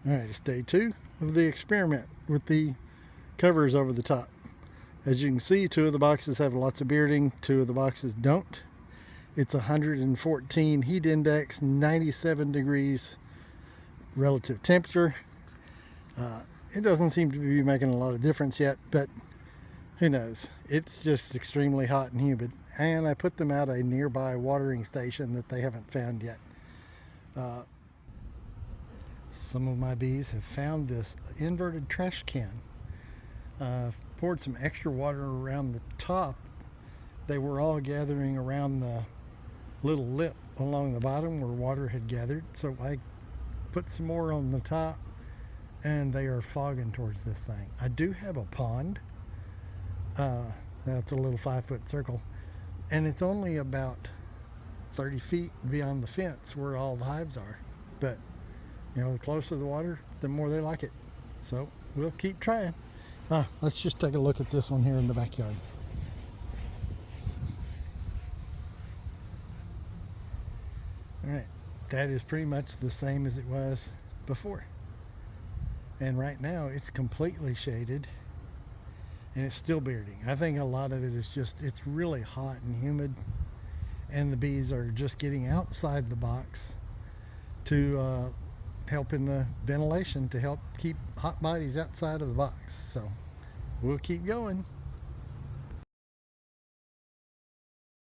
Alright, it's day 2 of the experiment with the covers over the top. As you can see, 2 of the boxes have lots of bearding, 2 of the boxes don't. It's 114 heat index, 97 degrees relative temperature. It doesn't seem to be making a lot of difference yet, but who knows. It's just extremely hot and humid. And I put them at a nearby watering station that they haven't found yet. Some of my bees have found this inverted trash can. Poured some extra water around the top. They were all gathering around the little lip along the bottom where water had gathered. So I put some more on the top and they are fogging towards this thing. I do have a pond. That's a little 5-foot circle. And it's only about 30 feet beyond the fence where all the hives are. But you know, the closer the water, the more they like it. So we'll keep trying. Let's just take a look at this one here in the backyard. All right, that is pretty much the same as it was before. And right now it's completely shaded and it's still bearding. I think a lot of it is just, it's really hot and humid and the bees are just getting outside the box to help in the ventilation, to help keep hot bodies outside of the box. So we'll keep going.